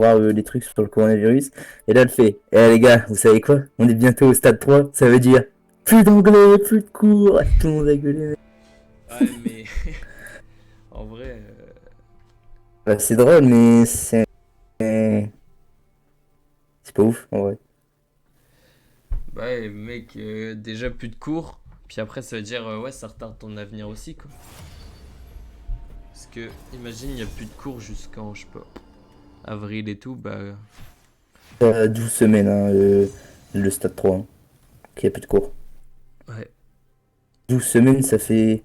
voir les trucs sur le coronavirus. Et là, elle fait, eh les gars, vous savez quoi? On est bientôt au stade 3, ça veut dire plus d'anglais, plus de cours. Tout le monde a gueulé. Ouais, mais en vrai, Bah, c'est drôle, mais c'est pas ouf, en vrai. bah ouais, mec, déjà plus de cours. Puis après, ça veut dire, ouais, ça retarde ton avenir aussi, quoi. Parce que, imagine, il n'y a plus de cours jusqu'en, je sais pas, avril et tout, bah. 12 semaines, hein, le stade 3, hein, qu'il n'y a plus de cours. Ouais, 12 semaines, ça fait,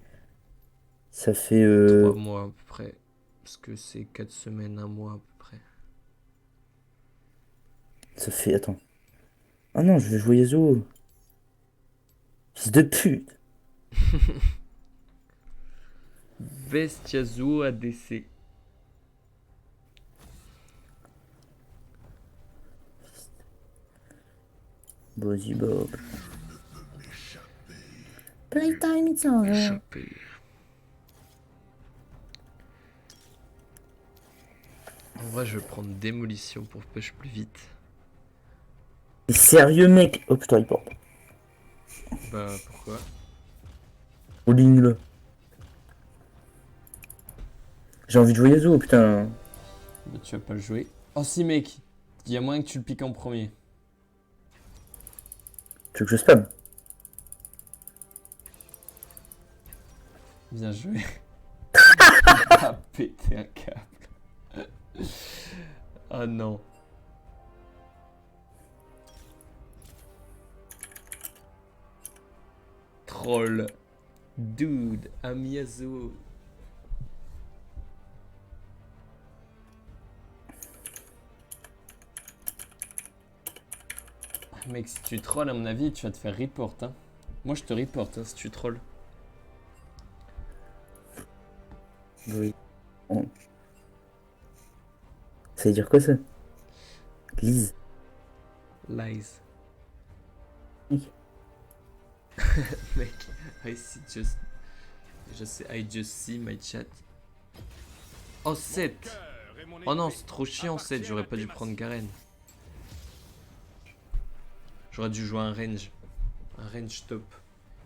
3 mois à peu près. Parce que c'est 4 semaines, un mois à peu près. attends. Ah non, je vais jouer Yasuo. Fils de pute. Bestiazuo ADC. Bozzy Bob. Playtime, it's over. Échappé. En vrai, je vais prendre démolition pour push plus vite. T'es sérieux, mec? Oh putain, il porte. Bah, pourquoi? Bowling là. J'ai envie de jouer Yasuo, putain. Bah, tu vas pas le jouer. Oh, si, mec, il y a moyen que tu le piques en premier. Tu veux que je spam? Bien joué. Il a pété un câble. Oh non. Troll. Dude, Amiazo. Mec, si tu trolls, à mon avis, tu vas te faire report. Hein. Moi, je te reporte hein, si tu trolls. Oui. Bon. Ça veut dire quoi ça? Lise. Lies. Oui. Mec, I see just. Je sais, I just see my chat. Oh, 7. Oh non, c'est trop chiant, 7. J'aurais pas dû prendre Garen. J'aurais dû jouer un range. Un range top.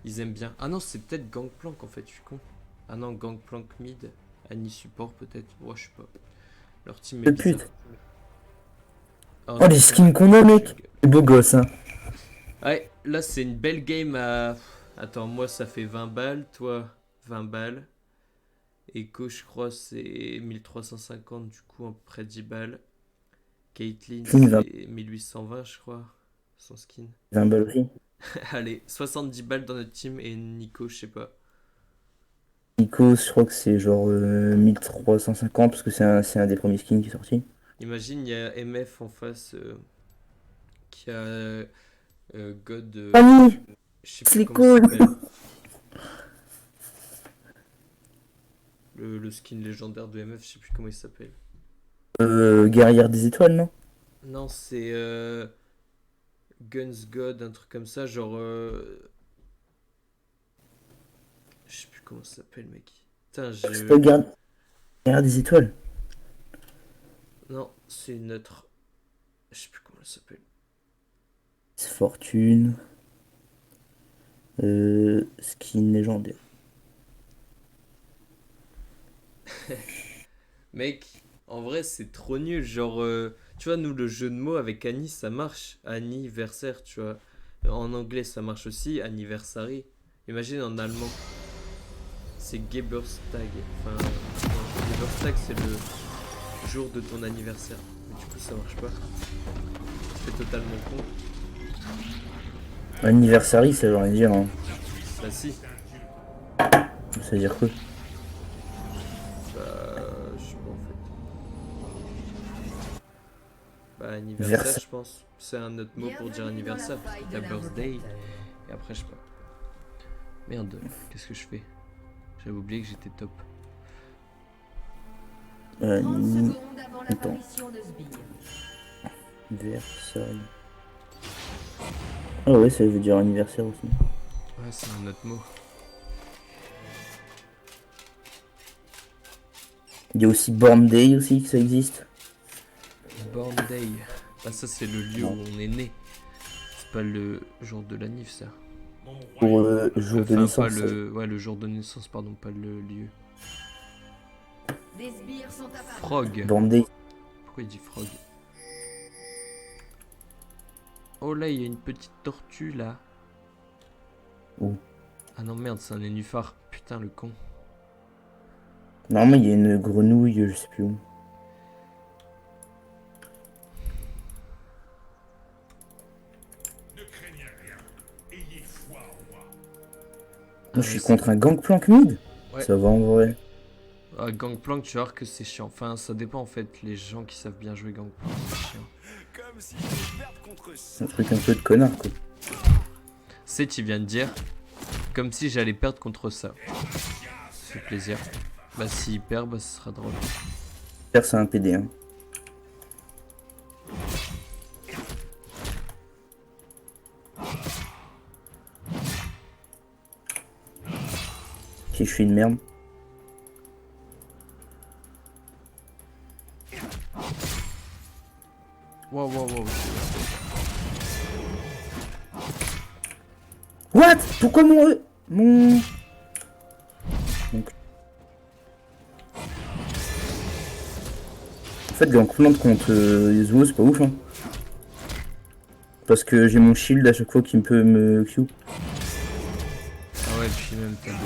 Ils aiment bien. Ah non, c'est peut-être Gangplank en fait, je suis con. Ah non, Gangplank mid. Annie support peut-être. Ouais, je sais pas. Leur team est De bizarre. pute. Oh, Oh, les skins qu'on a, mec. C'est beau gosse, hein. ouais, là c'est une belle game à. Attends, moi ça fait 20 balles, toi 20 balles. Echo, je crois, c'est 1350, du coup, à peu près 10 balles. Caitlyn, Skin 20, c'est 1820, je crois, son skin. 20 balles aussi. Allez, 70 balles dans notre team et Nico, je sais pas. Nikos, je crois que c'est genre 1350 parce que c'est un des premiers skins qui est sorti. Imagine, il y a MF en face qui a God. Fanny, Je sais plus c'est comment il cool. s'appelle. Le skin légendaire de MF, je sais plus comment il s'appelle. Guerrière des étoiles, non? Non, c'est Guns God, un truc comme ça, genre. Je sais plus comment ça s'appelle, mec. Putain, C'est pas Guerrière des étoiles. Non, c'est une autre. Je sais plus comment elle s'appelle. C'est Fortune. Skin légendaire. Mec, en vrai, c'est trop nul. Genre, tu vois, nous, le jeu de mots avec Annie, ça marche. Anniversaire, tu vois. En anglais, ça marche aussi. Anniversary. Imagine en allemand. C'est Geburtstag. Enfin, non, Geburtstag, c'est le jour de ton anniversaire. Mais du coup, ça marche pas. C'est totalement con. Anniversary, ça veut rien dire, hein. Bah, si. Ça veut dire quoi? Bah, je sais pas en fait. Bah, anniversaire, Versa. je pense. C'est un autre mot pour dire anniversaire. Parce que t'as birthday. Et après, je sais pas. Merde, qu'est-ce que je fais? J'avais oublié que j'étais top. 30 Ni- secondes avant Attends. l'apparition de Sbire. Versailles. Ah ouais, ça veut dire anniversaire aussi. Ouais, c'est un autre mot. Il y a aussi Born Day aussi, que ça existe. Born Day. Ah, ça, c'est le lieu où on est né. C'est pas le jour de la nif, ça. Pour jour de Enfin, naissance. pas le... Ouais, le jour de naissance, pardon, pas le lieu. Des sbires sont apparus. Frog. Bandé. Pourquoi il dit frog? Oh là, il y a une petite tortue, là. Où? Ah non, merde, c'est un nénuphar. Putain, le con. Normalement, il y a une grenouille, je sais plus où. Ne craignez rien, ayez foi en moi. Moi, je suis contre un gangplank mid. Ouais. Ça va en vrai. Ah, Gangplank, tu vas voir que c'est chiant. Enfin, ça dépend en fait. Les gens qui savent bien jouer Gangplank, c'est chiant. Comme si je perdre contre C'est un truc un peu de connard, quoi. C'est, tu viens de dire, comme si j'allais perdre contre ça. Ça fait plaisir. Bah, s'il perd, bah, ce sera drôle. Faire, c'est un PD, hein. Si je suis une merde. Wow, wow, wow. What? Pourquoi mon... Donc... En fait, gangplank contre Yasuo, c'est pas ouf, hein. Parce que j'ai mon shield à chaque fois qui peut me Q. Ah ouais, puis même t'as deux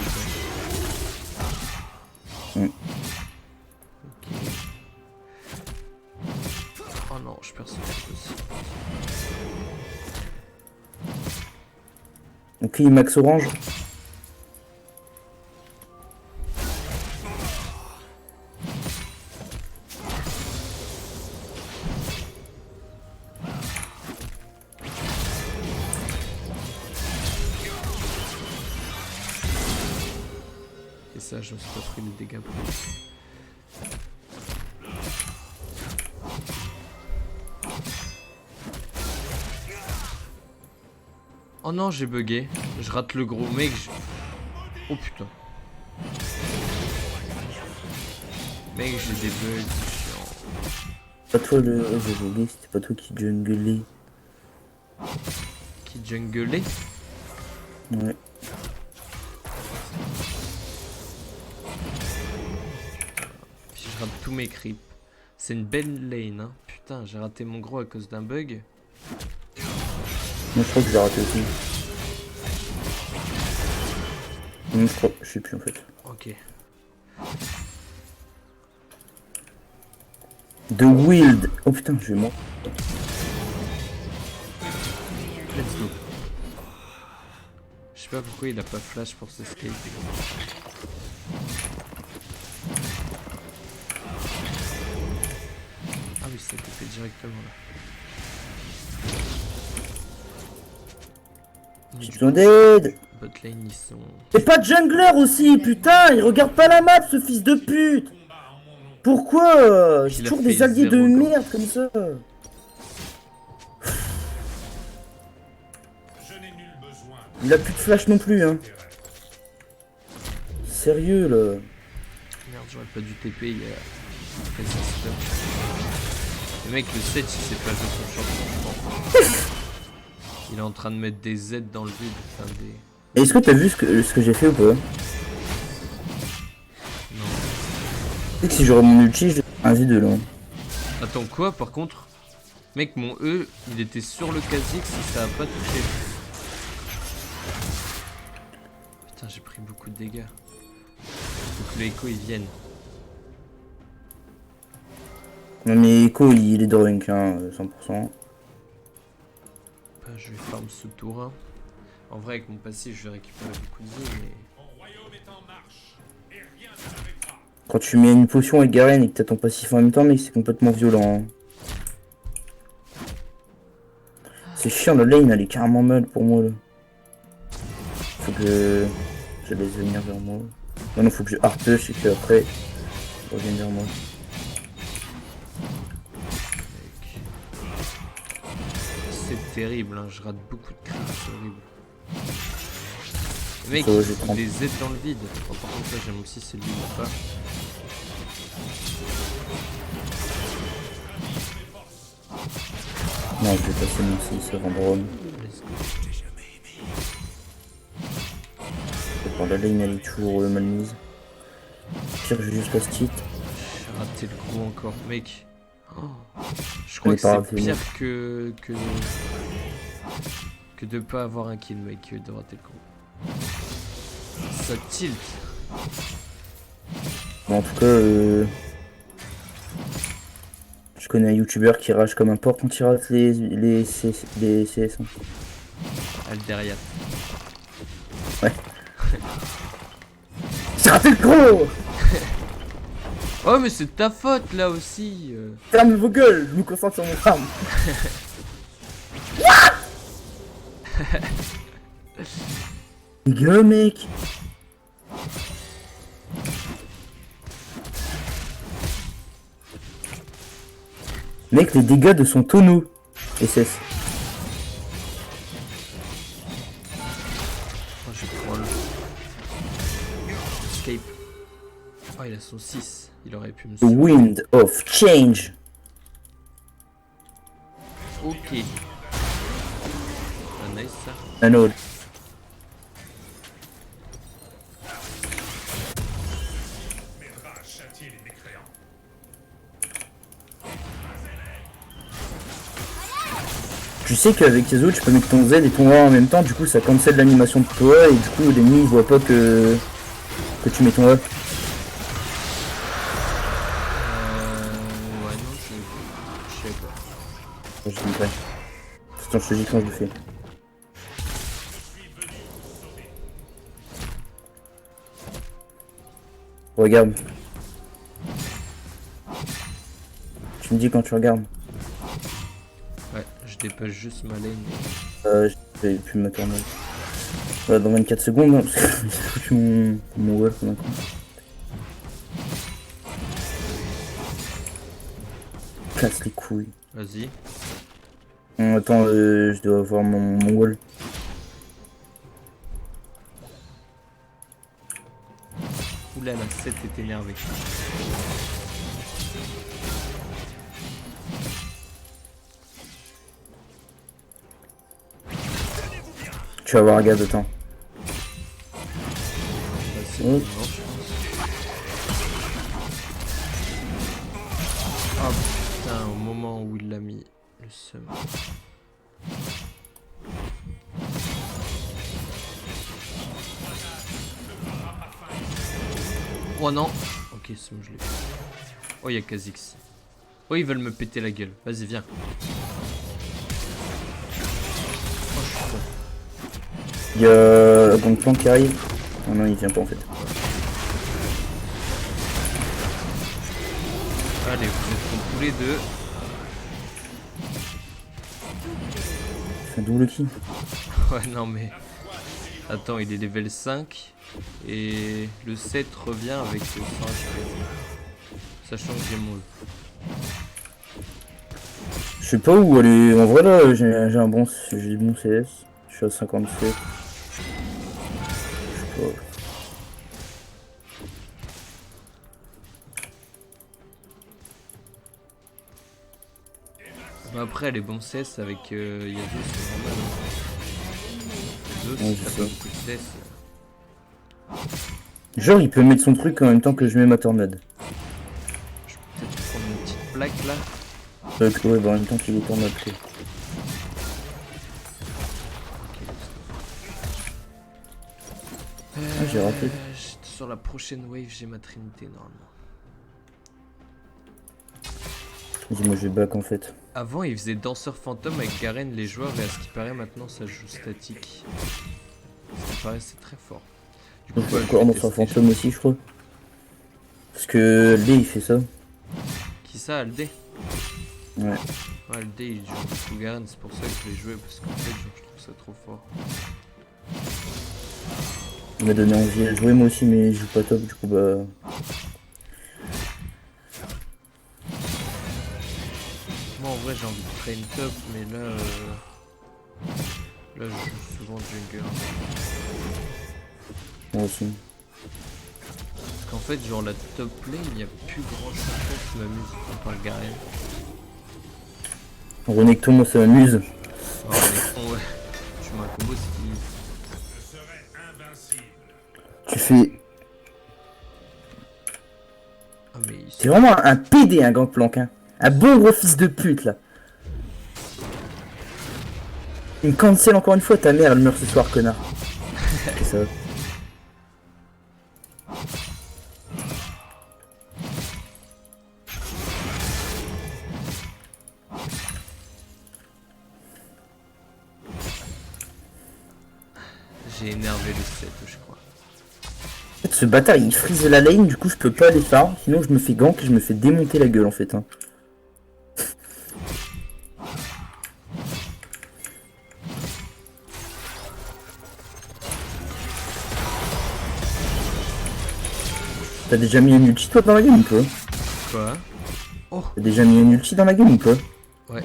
Mm. Ok. Oh non, je perds ce truc aussi. Ok, max orange. Et ça, je me suis pas pris les dégâts pour Oh non, j'ai bugué. Je rate le gros mec. Oh putain. Mec, j'ai des bugs. Pas toi le... Oh, j'ai oublié, c'était pas toi qui junglait. Qui junglait. Ouais. Puis je rate tous mes creeps. C'est une belle lane, hein. Putain, j'ai raté mon gros à cause d'un bug. Moi je crois que j'ai raté aussi. Non, je crois, je sais plus en fait. Ok. The Wild. Oh putain, je vais mort. Let's go. Je sais pas pourquoi il a pas flash pour s'escape. Ah oui, ça a été fait directement là. Mais du Ils sont dead. bot lane, ils sont... C'est pas de jungler aussi, putain. Il regarde pas la map, ce fils de pute. Pourquoi j'ai Il a toujours fait des alliés de zéro camp. merde comme ça. Je n'ai nul besoin. Il a plus de flash non plus, hein. Sérieux là. Merde, j'aurais pas dû TP, il y a... Après, ça se fait. Le mec, le 7, il s'est pas joué son champion, je pense. Il est en train de mettre des Z dans le vide. Enfin, des... Et est-ce que t'as vu ce que j'ai fait ou pas? Non. Tu sais que si j'aurais mon ulti, je un V2 là. Attends, quoi, par contre? Mec, mon E, il était sur le Kha'Zix et ça a pas touché. Putain, j'ai pris beaucoup de dégâts. Faut que le Echo, il vienne. Non mais Echo il est drunk, hein, 100%. Bah, je vais farm ce tour 1. En vrai, avec mon passif, je vais récupérer beaucoup de vie, mais... Mon royaume est en marche, et rien ne l'arrêtera. Quand tu mets une potion avec Garen et que t'as ton passif en même temps, mec, c'est complètement violent. Hein. C'est chiant, la lane elle est carrément mal pour moi là. Faut que je laisse venir vers moi. Non, non, faut que je hard push et que après, ils reviennent vers moi. C'est terrible, hein. Je rate beaucoup de crits, c'est horrible. Le mec, Ça va, il j'ai fout 30. des Z dans le vide. Oh, par contre, ça, j'aime aussi, c'est lui, il l'a pas. Non, je vais passer mon 6 avant Drone. Let's go. Bon, la lane elle est toujours mal mise. Pire, je vais juste last hit. J'ai raté le coup encore, mec. Oh. Je crois est que pas c'est raté, pire mec. que de pas avoir un kill, mec, de rater le coup. Ça tilt. Bon, en tout cas, je connais un youtubeur qui rage comme un porc quand il rate les CS. Hein. Alderiat. J'ai raté le gros. Oh, mais c'est de ta faute là aussi. Ferme vos gueules, je me concentre sur mon farm. Les gars, mec. Mec, les dégâts de son tonneau. SS. Oh, je prends le. Escape. Oh, il a son 6. Il aurait pu me The suivre. Wind of Change. Ok. Ah, nice ça. Un autre. M'aidera à châtier les mécréants. Tu sais qu'avec tes autres, tu peux mettre ton Z et ton A en même temps, du coup ça cancelle l'animation de toi et du coup l'ennemi il voit pas que tu mets ton A. Ouais, non, je sais pas. Je dis pas. Attends, je te dis quand je le fais. Regarde. Tu me dis quand tu regardes. Ouais, je dépasse juste ma lane. Je vais plus me tourner. Dans 24 secondes, hein, parce que j'ai foutu mon wall pendant quoi. Casse les couilles. Vas-y. Attends, je dois avoir mon wall. Oula, la 7 est énervé. Tu vas voir, regarde, attends. C'est Oh. bon, je pense. Ah putain, au moment où il l'a mis, le seum. Oh non. Ok, c'est bon, je l'ai fait. Oh, il y a Kha'Zix. Oh, ils veulent me péter la gueule. Vas-y, viens. Oh, je suis con. Il y a Gangplank qui arrive. Oh non, il vient pas en fait. Allez, vous êtes contre tous les deux. C'est un double kill. Ouais, non, mais. Attends, il est level 5. Et le 7 revient avec 100 HP. Sachant que j'ai mon. Je sais pas où aller. En vrai là, j'ai un bon CS. Je suis à 57. Je sais pas. Bah après, les bons CS avec Yasuo, c'est normal. Yasuo, Ouais, si je t'as sais. pas beaucoup de CS. Genre, il peut mettre son truc en même temps que je mets ma tornade. Je peux peut-être prendre une petite plaque là. Ouais, bah en même temps qu'il est tornade. Quoi. Ah, j'ai raté. Sur la prochaine wave, j'ai ma trinité normalement. Dis-moi, je vais back en fait. Avant, il faisait danseur fantôme avec Garen les joueurs, et à ce qui paraît, maintenant ça joue statique. Ce qui paraît, c'est très fort. Du coup, Donc, bah, je encore vais dans tester. sa fantôme aussi, je crois. Parce que Lee il fait ça. Qui ça, Aldé? Ouais. Ouais, Aldé il joue beaucoup Garen, c'est pour ça que je l'ai joué, parce qu'en fait, genre, je trouve ça trop fort. Il m'a donné envie de jouer moi aussi, mais je joue pas top, du coup bah. Moi, en vrai, j'ai envie de train top, mais là, là, je joue souvent jungle. Moi aussi. Parce qu'en fait, genre, la top lane, il n'y a plus grand champion qui m'amuse, à part Garen. Renekton, moi ça m'amuse. Oh, ouais. Tu m'as un combo, c'est fini. Je serai invincible. Tu fais. Ah, mais T'es vraiment un PD, un Gangplank, hein. Un bon gros fils de pute là. Il me cancel encore une fois, ta mère elle meurt ce soir, connard. C'est ça. j'ai énervé le 7, je crois. En fait, ce bâtard il freeze la lane, du coup je peux pas aller farm, sinon je me fais gank et je me fais démonter la gueule en fait. Hein. T'as déjà mis un ulti toi dans la game ou pas? Quoi? T'as déjà mis un ulti dans la game ou pas? Ouais,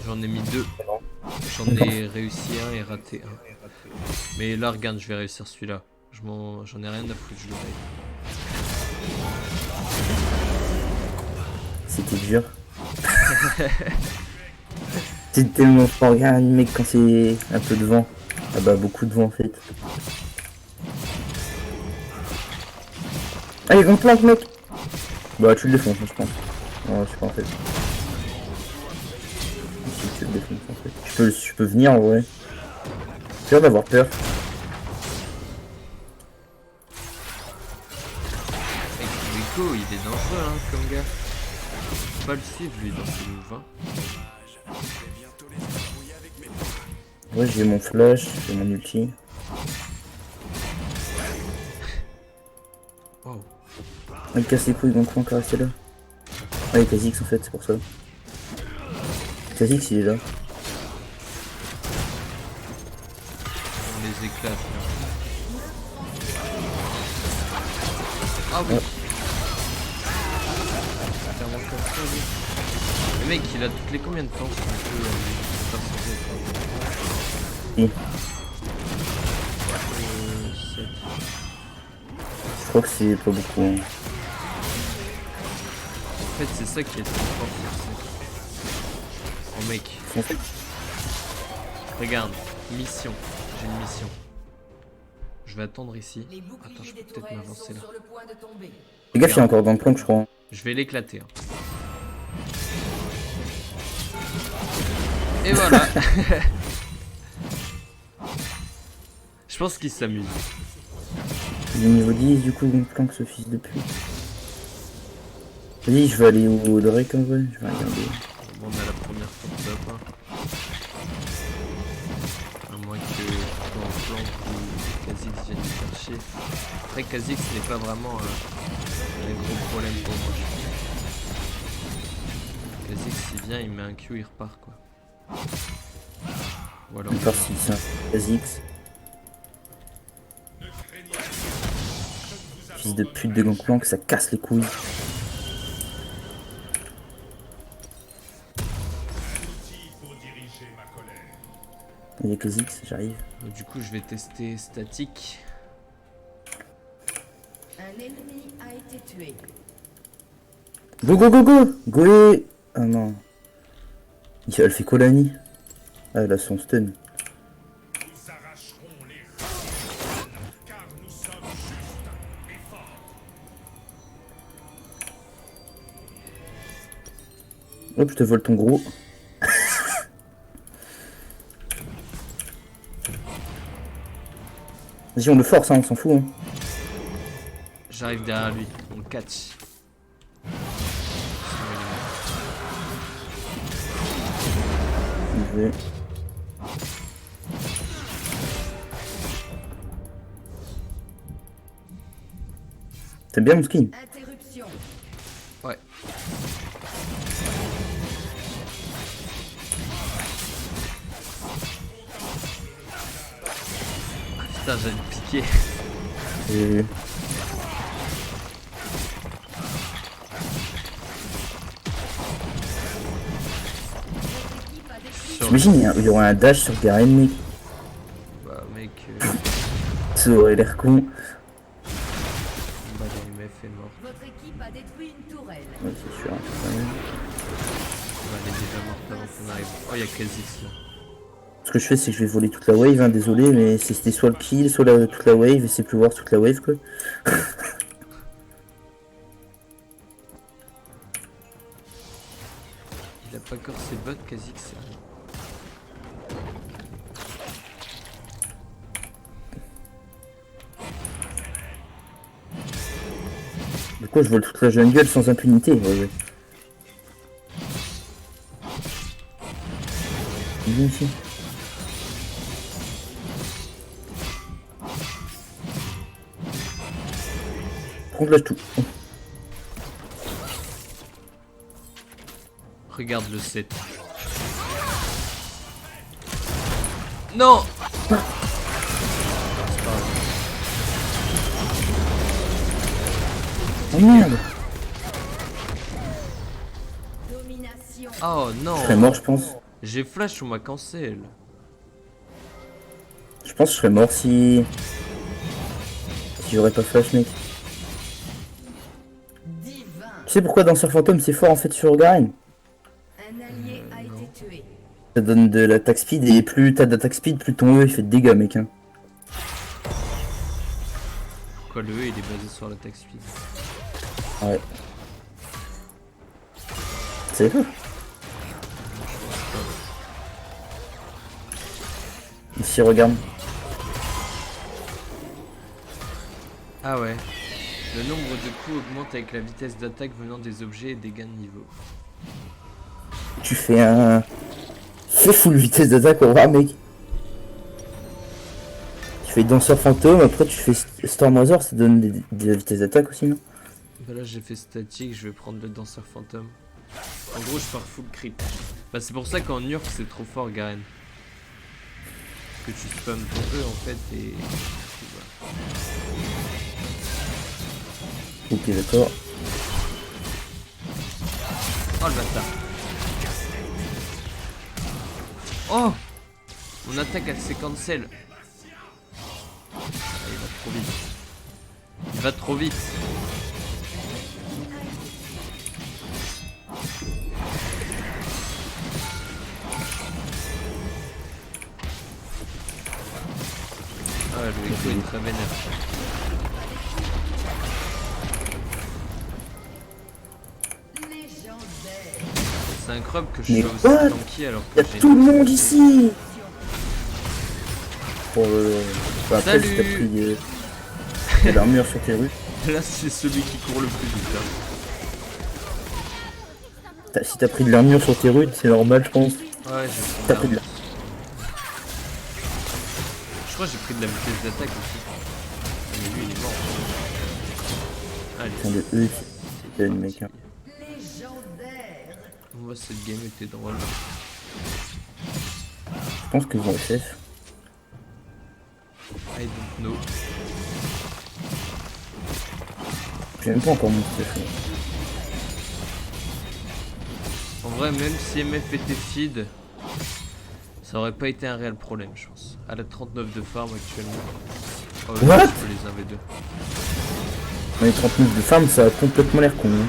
j'en ai mis 2. J'en ai réussi un et raté un. Mais là, regarde, je vais réussir celui-là. J'en ai rien à foutre, je le paye. C'était dur. C'est tellement fort, regarde mec quand c'est un peu de vent. Ah bah beaucoup de vent en fait. Allez, on planque mec. Bah tu le défonces je pense. Non je sais pas en fait. Si tu le défonces en fait. Je peux venir en vrai. J'ai peur d'avoir peur. Mec, Rico, il est dangereux, hein, comme gars. Faut pas le suivre, lui, dans ses moves, hein. Ouais j'ai mon flash, j'ai mon ulti. Wow. Il casse les couilles donc on va encore rester là. Ah il y a Kha'Zix en fait c'est pour ça. Kha'Zix il est là. On les éclate, là. Ah oui. C'est clairement comme ça, lui. Le mec, il a toutes les combien de temps son jeu, faire son jeu, Oui. 7. Je crois que c'est pas beaucoup. Hein. En fait, c'est ça qui est trop fort sur ça. Oh mec, En fait, regarde, mission. J'ai une mission. Je vais attendre ici. Les Attends, boucliers je des peux peut-être tourelles m'avancer sont là. sur le point de tomber. les gars il y a encore dans le planque je crois. Je vais l'éclater. Hein. Et voilà. Je pense qu'il s'amuse. Il est niveau 10 du coup on planque ce fils de pute. Vas-y je vais aller au Drake en vrai, je vais regarder. On a la première porte up. Hein. À moins que dans le plan où Kha'Zix vienne me chercher. Après Kha'Zix n'est pas vraiment un gros problème pour moi. Kha'Zix il vient, il met un Q, il repart quoi. Ou alors Encore si c'est un Kha'Zix. Fils de pute de Gangplank, ça casse les couilles. Pour diriger ma colère. Il y a Kha'Zix, j'arrive. du coup je vais tester statique. Un ennemi a été tué. Go go go go go. Ah non. Elle fait quoi l'Annie? Ah elle a son stun. Nous arracherons les reins, car nous sommes justes et forts. Hop je te vole ton gros. Vas-y on le force hein, on s'en fout hein. J'arrive derrière lui, on le catch. Je vais. T'aimes bien mon skin? Interruption. Ouais. Ah, putain, j'allais le piquer. Et... T'imagines il y aura un dash sur Garen mec. Bah mec, Ça aurait l'air con. bah, l'AMF est mort. Votre équipe a détruit une tourelle. Ouais c'est sûr. Bah, elle est déjà morte avant. On arrive. Oh, il y a Kha'Zix là. Ce que je fais, c'est que je vais voler toute la wave, hein, désolé, mais c'était soit le kill, soit toute la wave, et c'est plus voir toute la wave, quoi. Il a pas encore ses bottes, Kha'Zix. Du coup, je vole toute la jungle sans impunité, ouais. Viens ici. Prends-le tout. Regarde le 7. Non. C'est pas grave. Oh merde! Domination. Oh non. Je serais mort, je pense. J'ai flash, on m'a cancel. Je pense que je serais mort si j'aurais pas flash, mec. Divin. Tu sais pourquoi Danseur Fantôme c'est fort en fait sur Garen? Un allié a été tué. Ça donne de l'attaque speed et plus t'as d'attaque speed, plus ton E il fait de dégâts, mec. Hein. Quoi, le E il est basé sur l'attaque speed. Ouais. C'est quoi? Ici, regarde. Ah ouais. Le nombre de coups augmente avec la vitesse d'attaque venant des objets et des gains de niveau. Tu fais un... Fais full vitesse d'attaque, on va, mec. Tu fais Danseur Fantôme, après tu fais Stormwather, ça donne de la vitesse d'attaque aussi, non? Bah là j'ai fait statique, je vais prendre le danseur fantôme. En gros je pars full creep. Bah c'est pour ça qu'en Urf c'est trop fort Garen. Que tu spams ton E en fait et... voilà. Ok, d'accord. Oh le bâtard. Oh, mon attaque elle s'est cancel. Ah, il va trop vite. Il va trop vite. Ah le Echo est très vénère. C'est incroyable que je Mais sois aussi what? tanky alors que Y'a j'ai... tout le monde ici! Pour bah, après, si t'as Salut. pris de l'armure sur tes rues. Là c'est celui qui court le plus vite. Hein. Si t'as pris de l'armure sur tes rues, c'est normal, je pense. Ouais j'ai T'as pris de la... Je crois que j'ai pris de la vitesse d'attaque aussi. Mais lui il est mort. Allez. Putain de E qui donne, mec. Hein. Légendaire. Moi cette game était drôle. Je pense qu'ils ont FF. I don't know. J'ai même pas encore mon FF. En vrai même si MF était feed, ça aurait pas été un réel problème je pense. À la 39 de farm actuellement. Oh je What? peux les 1v2. Dans les 39 de farm, ça a complètement l'air con. Hein.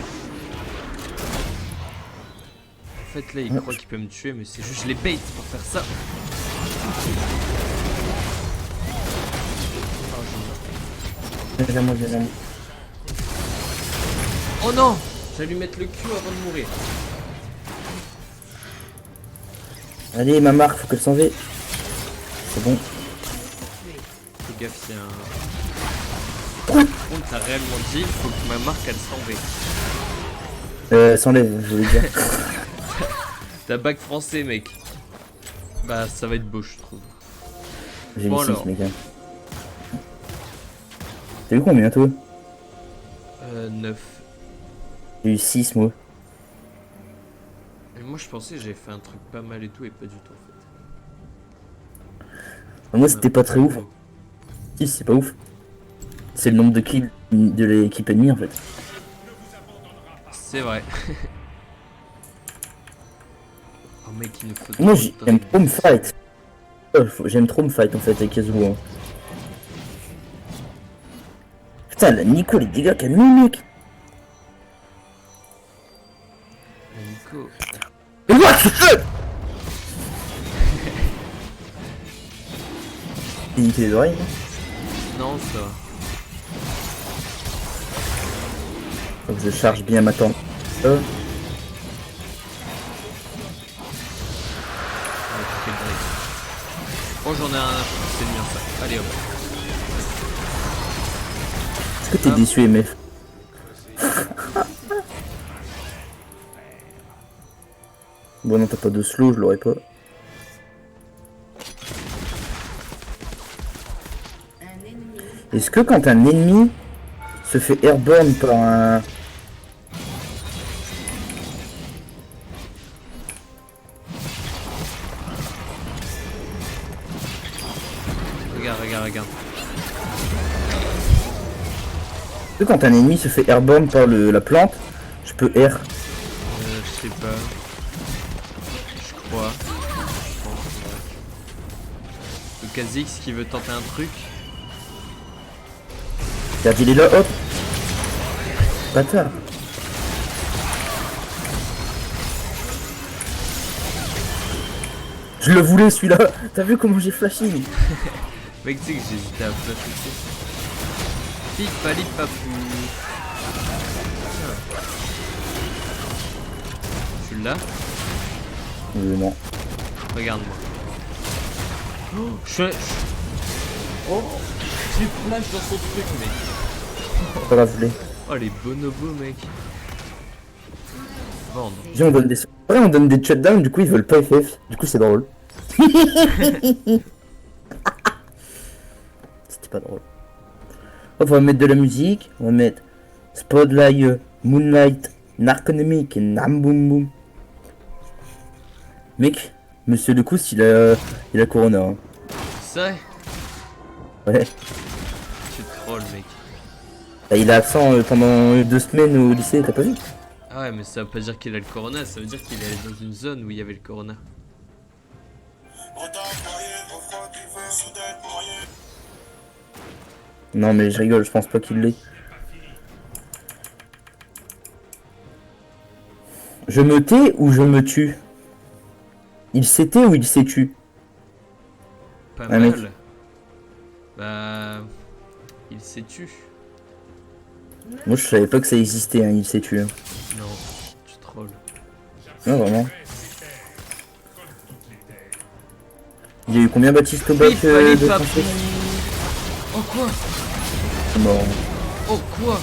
En fait là il croit qu'il peut me tuer mais c'est juste je les bait pour faire ça. Viens, moi, viens, moi. Oh non, j'allais lui mettre le cul avant de mourir. Allez, ma marque, faut qu'elle s'en va. C'est bon. Fais gaffe, il y a un... Par contre, t'as réellement dit, faut que ma marque elle s'enlève. S'enlève, je voulais dire. T'as bac français, mec. Bah, ça va être beau, je trouve. J'ai Bon, eu 6, alors. mec. Hein. T'as eu combien, toi? 9. J'ai eu 6, moi. Et moi, je pensais que j'avais fait un truc pas mal et tout, et pas du tout, en fait. Moi, c'était pas très ouf. 6, c'est pas ouf. C'est le nombre de kills de l'équipe ennemie, en fait. C'est vrai. Oh, mec, il nous faut... Moi, j'aime trop me fight. J'aime trop me fight, en fait, avec Yasuo. Hein. Putain, la Nico, les dégâts qu'elle met, mec. Nico... Mais what the fuck? T'as niqué les oreilles? Non, ça va. Faut que je charge bien ma tente. Ouais, quel break. Oh, j'en ai un, c'est bien ça. Allez hop. Est-ce que t'es déçu, MF? Bon, non, t'as pas de slow, je l'aurais pas. Un ennemi Est-ce que quand un ennemi se fait airborne par un... Regarde, regarde, regarde. Est-ce que quand un ennemi se fait airborne par la plante, je peux air? Je sais pas. Je crois. Je pense, ouais. Le Kha'Zix qui veut tenter un truc. Regarde, il est là, hop. Bâtard. Je le voulais celui-là. T'as vu comment j'ai flashé? Mec, tu sais que j'hésitais à flash aussi. Pique, palique, papou. Tu l'as? Non. Regarde-moi. Oh, Oh, j'ai flash dans son truc, mec. Pas grave, je l'ai. Oh, les bonobos, mec. Vendre. Viens, on donne des... Ouais, on donne des shutdowns, du coup ils veulent pas FF. Du coup c'est drôle. C'était pas drôle. Hop, on va mettre de la musique. On va mettre Spotlight, Moonlight, Narconomic et Namboum. Mec, Monsieur Lecousse, il a Corona. Hein. C'est vrai? Ouais. Tu trolls, mec. Bah, il est absent pendant 2 semaines au lycée, t'as pas vu? Ah ouais, mais ça veut pas dire qu'il a le corona, ça veut dire qu'il est allé dans une zone où il y avait le corona. Non mais je rigole, je pense pas qu'il l'ait. Je me tais ou je me tue? Il s'était ou il s'est tu? Pas Ah, mal. mec. Bah... Il s'est tu. Moi je savais pas que ça existait, hein, il s'est tué. Non, tu trolls. Non vraiment. Il y a eu combien Baptiste au bac Pique, palique, de papou. français? Oh quoi? Mort. Oh quoi?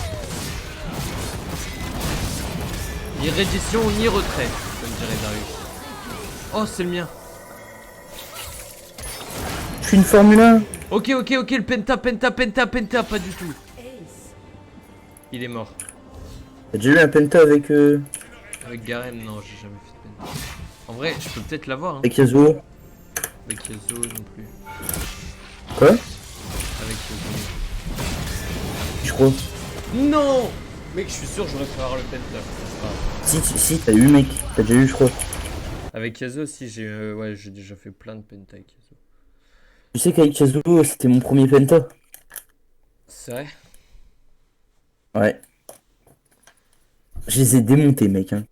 Ni reddition ni retrait, comme dirait Darius. Oh, c'est le mien. Je suis une Formule 1. Ok, le penta, pas du tout. Ace. Il est mort. T'as déjà eu un penta avec Avec Garen, non, j'ai jamais fait de penta. En vrai, je peux peut-être l'avoir, hein. avec Yasuo? Avec Yasuo non plus. Quoi? Avec Yasuo. Je crois. Non! Mec, je suis sûr, j'aurais pu avoir le penta. C'est pas grave. Si, t'as eu mec. T'as déjà eu je crois. Avec Yasuo aussi, ouais, j'ai déjà fait plein de penta avec Yasuo. Tu sais qu'avec Yasuo c'était mon premier penta? C'est vrai? Ouais. Je les ai démontés mec hein.